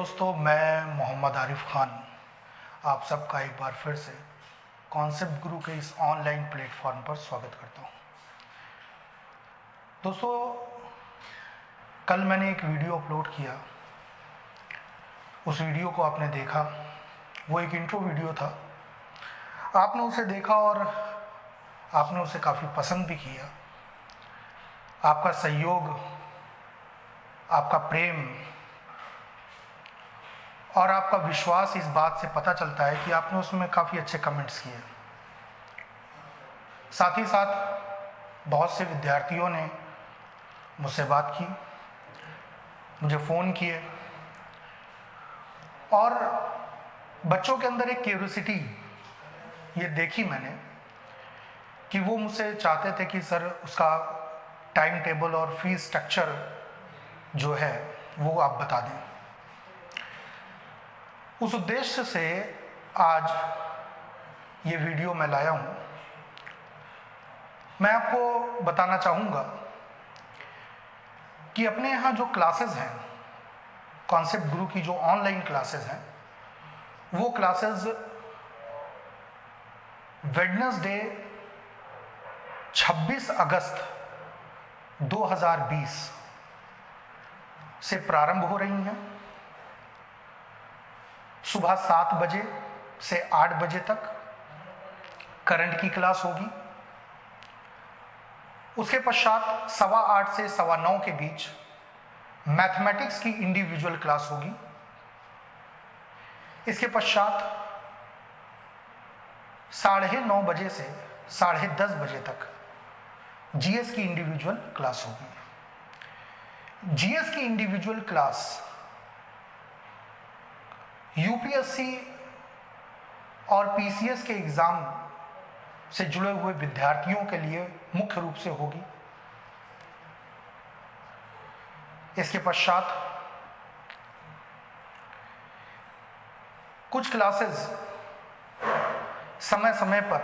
दोस्तों, मैं मोहम्मद आरिफ खान आप सबका एक बार फिर से कॉन्सेप्ट गुरु के इस ऑनलाइन प्लेटफॉर्म पर स्वागत करता हूं। दोस्तों, कल मैंने एक वीडियो अपलोड किया। उस वीडियो को आपने देखा। वो एक इंट्रो वीडियो था। आपने उसे देखा और आपने उसे काफ़ी पसंद भी किया। आपका सहयोग, आपका प्रेम और आपका विश्वास इस बात से पता चलता है कि आपने उसमें काफ़ी अच्छे कमेंट्स किए। साथ ही साथ बहुत से विद्यार्थियों ने मुझसे बात की, मुझे फ़ोन किए और बच्चों के अंदर एक क्यूरियोसिटी ये देखी मैंने कि वो मुझसे चाहते थे कि सर उसका टाइम टेबल और फीस स्ट्रक्चर जो है वो आप बता दें। उस उद्देश्य से आज ये वीडियो मैं लाया हूँ। मैं आपको बताना चाहूँगा कि अपने यहाँ जो क्लासेस हैं, कॉन्सेप्ट गुरु की जो ऑनलाइन क्लासेस हैं, वो क्लासेस वेडनेसडे 26 अगस्त 2020 से प्रारंभ हो रही हैं। सुबह 7 बजे से 8 बजे तक करंट की क्लास होगी। उसके पश्चात 8:15 से 9:15 के बीच मैथमेटिक्स की इंडिविजुअल क्लास होगी। इसके पश्चात 9:30 बजे से 10:30 बजे तक जीएस की इंडिविजुअल क्लास होगी। जीएस की इंडिविजुअल क्लास यूपीएससी और पीसीएस के एग्जाम से जुड़े हुए विद्यार्थियों के लिए मुख्य रूप से होगी। इसके पश्चात कुछ क्लासेस समय समय पर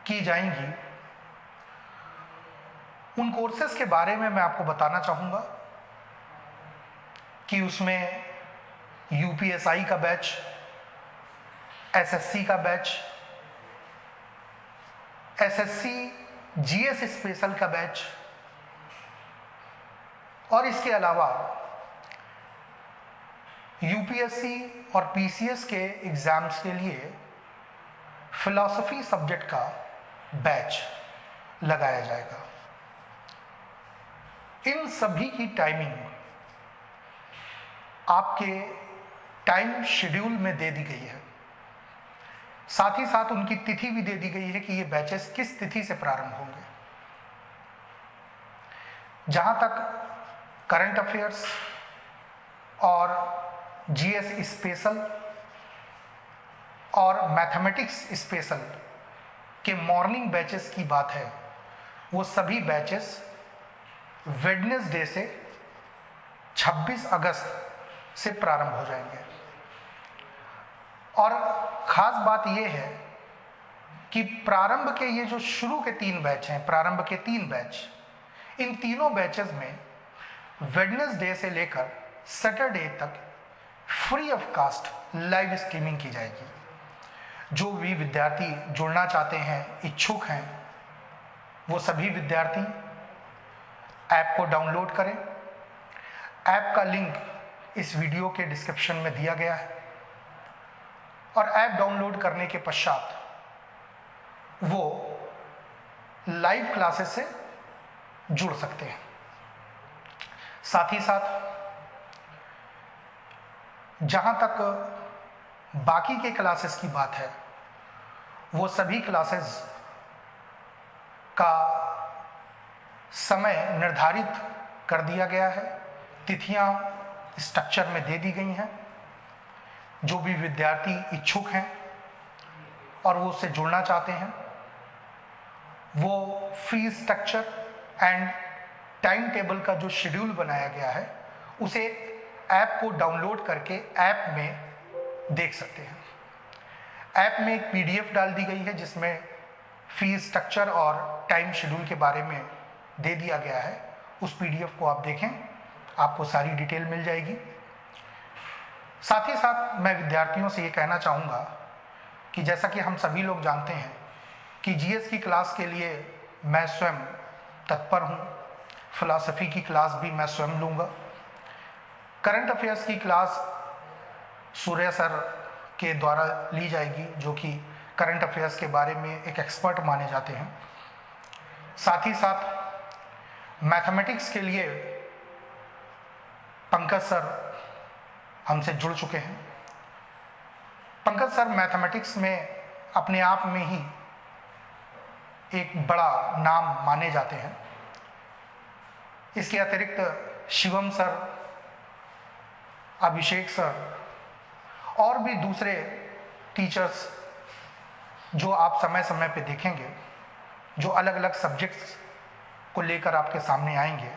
की जाएंगी। उन कोर्सेज के बारे में मैं आपको बताना चाहूंगा कि उसमें यूपीएसआई का बैच, एसएससी का बैच, एसएससी जीएस स्पेशल का बैच और इसके अलावा यूपीएससी और पीसीएस के एग्जाम्स के लिए फिलॉसफी सब्जेक्ट का बैच लगाया जाएगा। इन सभी की टाइमिंग आपके टाइम शेड्यूल में दे दी गई है। साथ ही साथ उनकी तिथि भी दे दी गई है कि ये बैचेस किस तिथि से प्रारंभ होंगे। जहां तक करंट अफेयर्स और जीएस स्पेशल और मैथमेटिक्स स्पेशल के मॉर्निंग बैचेस की बात है, वो सभी बैचेस वेडनेसडे से 26 अगस्त से प्रारंभ हो जाएंगे। और खास बात यह है कि प्रारंभ के ये जो शुरू के 3 बैच हैं, प्रारंभ के 3 बैच, इन तीनों बैचेस में वेडनेसडे से लेकर सैटरडे तक free of cost live streaming की जाएगी। जो भी विद्यार्थी जुड़ना चाहते हैं, इच्छुक हैं, वो सभी विद्यार्थी ऐप को डाउनलोड करें। ऐप का लिंक इस वीडियो के डिस्क्रिप्शन में दिया गया है और ऐप डाउनलोड करने के पश्चात वो लाइव क्लासेस से जुड़ सकते हैं। साथ ही साथ जहां तक बाकी के क्लासेस की बात है, वो सभी क्लासेस का समय निर्धारित कर दिया गया है। तिथियां स्ट्रक्चर में दे दी गई हैं। जो भी विद्यार्थी इच्छुक हैं और वो उससे जुड़ना चाहते हैं, वो fees structure and time table का जो शेड्यूल बनाया गया है, उसे ऐप को डाउनलोड करके ऐप में देख सकते हैं। ऐप में एक पीडीएफ डाल दी गई है जिसमें फीस स्ट्रक्चर और टाइम शेड्यूल के बारे में दे दिया गया है। उस पीडीएफ को आप देखें, आपको सारी डिटेल मिल जाएगी। साथ ही साथ मैं विद्यार्थियों से ये कहना चाहूँगा कि जैसा कि हम सभी लोग जानते हैं कि जीएस की क्लास के लिए मैं स्वयं तत्पर हूँ। फिलॉसफी की क्लास भी मैं स्वयं लूँगा। करंट अफेयर्स की क्लास सूर्य सर के द्वारा ली जाएगी, जो कि करंट अफेयर्स के बारे में एक एक्सपर्ट माने जाते हैं। साथ ही साथ मैथमेटिक्स के लिए पंकज सर हमसे जुड़ चुके हैं। पंकज सर मैथमेटिक्स में अपने आप में ही एक बड़ा नाम माने जाते हैं। इसके अतिरिक्त शिवम सर, अभिषेक सर और भी दूसरे टीचर्स जो आप समय समय पे देखेंगे, जो अलग अलग सब्जेक्ट्स को लेकर आपके सामने आएंगे,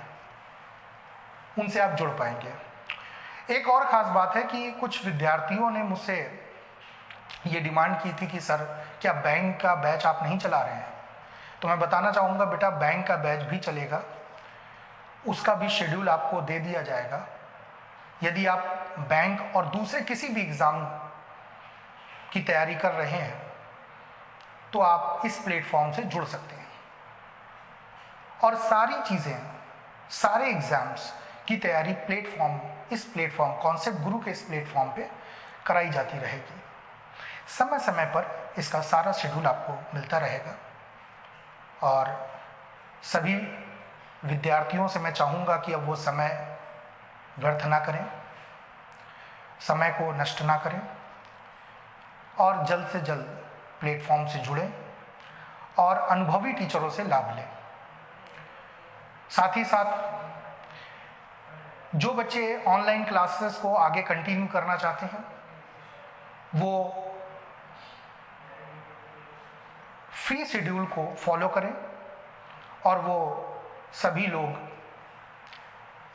उनसे आप जुड़ पाएंगे। एक और ख़ास बात है कि कुछ विद्यार्थियों ने मुझसे ये डिमांड की थी कि सर क्या बैंक का बैच आप नहीं चला रहे हैं? तो मैं बताना चाहूँगा बेटा, बैंक का बैच भी चलेगा, उसका भी शेड्यूल आपको दे दिया जाएगा। यदि आप बैंक और दूसरे किसी भी एग्ज़ाम की तैयारी कर रहे हैं तो आप इस प्लेटफॉर्म से जुड़ सकते हैं और सारी चीज़ें, सारे एग्ज़ाम्स की तैयारी इस प्लेटफॉर्म कॉन्सेप्ट गुरु के इस प्लेटफॉर्म पे कराई जाती रहेगी। समय समय पर इसका सारा शेड्यूल आपको मिलता रहेगा और सभी विद्यार्थियों से मैं चाहूँगा कि अब वो समय व्यर्थ ना करें, समय को नष्ट ना करें और जल्द से जल्द प्लेटफॉर्म से जुड़ें और अनुभवी टीचरों से लाभ लें। साथ ही साथ जो बच्चे ऑनलाइन क्लासेस को आगे कंटिन्यू करना चाहते हैं वो फ्री शेड्यूल को फॉलो करें और वो सभी लोग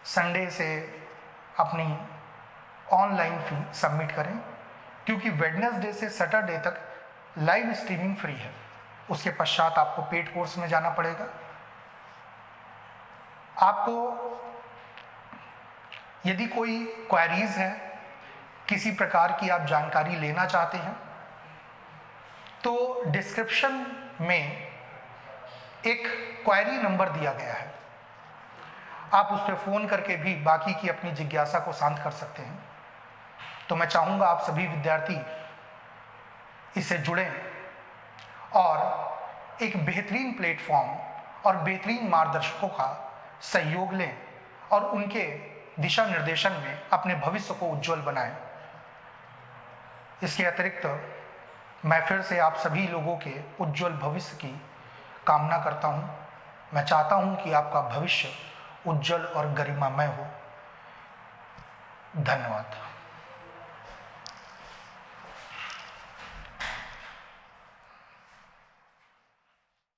संडे से अपनी ऑनलाइन फी सबमिट करें, क्योंकि वेडनेसडे से सैटरडे तक लाइव स्ट्रीमिंग फ्री है। उसके पश्चात आपको पेड कोर्स में जाना पड़ेगा। आपको यदि कोई क्वेरीज है, किसी प्रकार की आप जानकारी लेना चाहते हैं, तो डिस्क्रिप्शन में एक क्वेरी नंबर दिया गया है, आप उस पर फ़ोन करके भी बाकी की अपनी जिज्ञासा को शांत कर सकते हैं। तो मैं चाहूँगा आप सभी विद्यार्थी इससे जुड़ें और एक बेहतरीन प्लेटफॉर्म और बेहतरीन मार्गदर्शकों का सहयोग लें और उनके दिशा निर्देशन में अपने भविष्य को उज्जवल बनाएं। इसके अतिरिक्त मैं फिर से आप सभी लोगों के उज्जवल भविष्य की कामना करता हूं। मैं चाहता हूं कि आपका भविष्य उज्जवल और गरिमामय हो। धन्यवाद।